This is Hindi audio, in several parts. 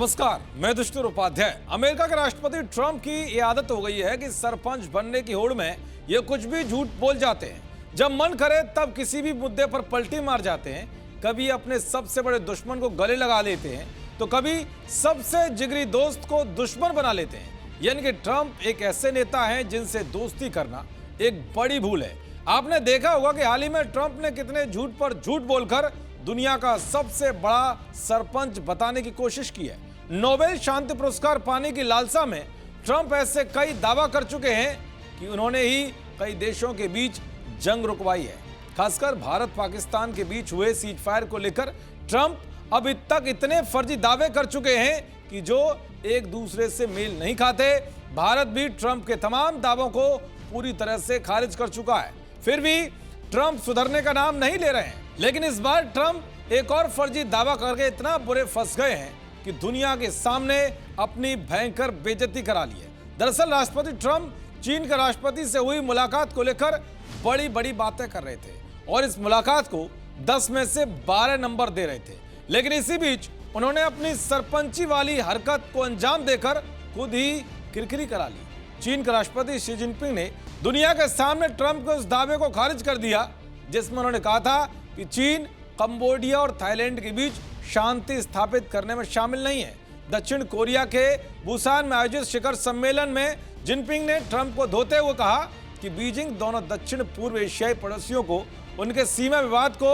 नमस्कार, मैं दुष्कर उपाध्याय। अमेरिका के राष्ट्रपति ट्रंप की ये आदत हो गई है कि सरपंच बनने की होड़ में ये कुछ भी झूठ बोल जाते हैं। जब मन करे तब किसी भी मुद्दे पर पलटी मार जाते हैं। कभी अपने सबसे बड़े दुश्मन को गले लगा लेते हैं तो कभी सबसे जिगरी दोस्त को दुश्मन बना लेते हैं। यानी कि ट्रंप एक ऐसे नेता हैं जिनसे दोस्ती करना एक बड़ी भूल है। आपने देखा होगा कि हाल ही में ट्रंप ने कितने झूठ पर झूठ बोलकर दुनिया का सबसे बड़ा सरपंच बताने की कोशिश की है। नोबेल शांति पुरस्कार पाने की लालसा में ट्रंप ऐसे कई दावा कर चुके हैं कि उन्होंने ही कई देशों के बीच जंग रुकवाई है। खासकर भारत पाकिस्तान के बीच हुए सीज फायर को लेकर ट्रंप अभी तक इतने फर्जी दावे कर चुके हैं कि जो एक दूसरे से मेल नहीं खाते। भारत भी ट्रंप के तमाम दावों को पूरी तरह से खारिज कर चुका है। फिर भी ट्रंप सुधरने का नाम नहीं ले रहे हैं। लेकिन इस बार ट्रंप एक और फर्जी दावा करके इतना बुरे फंस गए हैं कि दुनिया के सामने अपनी भयंकर बेइज्जती करा ली है। दरअसल राष्ट्रपति ट्रंप चीन के राष्ट्रपति से हुई मुलाकात को लेकर बड़ी बड़ी बातें कर रहे थे और इस मुलाकात को 10 में से 12 नंबर दे रहे थे। लेकिन इसी बीच उन्होंने अपनी सरपंची वाली हरकत को अंजाम देकर खुद ही किरकिरी करा ली। चीन के राष्ट्रपति शी जिनपिंग ने दुनिया के सामने ट्रंप के उस दावे को खारिज कर दिया जिसमें उन्होंने कहा था कि चीन कंबोडिया और थाईलैंड के बीच शांति स्थापित करने में शामिल नहीं है। दक्षिण कोरिया के बुसान में आयोजित शिखर सम्मेलन में जिनपिंग ने ट्रंप को धोते हुए कहा कि बीजिंग दोनों दक्षिण पूर्व एशियाई पड़ोसियों को उनके सीमा विवाद को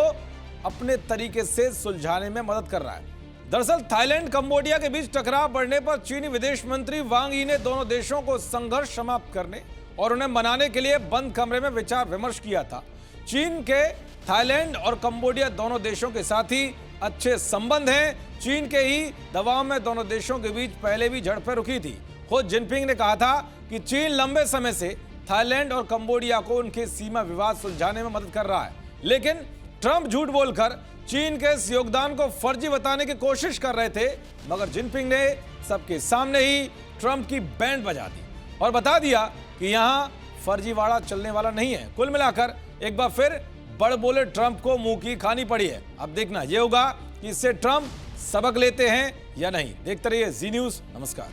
अपने तरीके से सुलझाने में मदद कर रहा है। दरअसल थाईलैंड कंबोडिया के बीच टकराव बढ़ने पर चीनी विदेश मंत्री वांग यी ने दोनों देशों को संघर्ष समाप्त करने और उन्हें मनाने के लिए बंद कमरे में विचार विमर्श किया था। चीन के थाईलैंड और कंबोडिया दोनों देशों के साथ ही अच्छे संबंध हैं। चीन के ही दबाव में दोनों देशों के बीच पहले भी झड़पें रुकी थी। खुद जिनपिंग ने कहा था कि चीन लंबे समय से थाईलैंड और कंबोडिया को उनके सीमा विवाद सुलझाने में मदद कर रहा है। लेकिन ट्रंप झूठ बोलकर चीन के इस योगदान को फर्जी बताने की कोशिश कर रहे थे, मगर जिनपिंग ने सबके सामने ही ट्रंप की बैंड बजा दी और बता दिया कि यहाँ फर्जीवाड़ा चलने वाला नहीं है। कुल मिलाकर एक बार फिर बड़ बोले ट्रंप को मुंह की खानी पड़ी है। अब देखना यह होगा कि इससे ट्रंप सबक लेते हैं या नहीं। देखते रहिए जी न्यूज़। नमस्कार।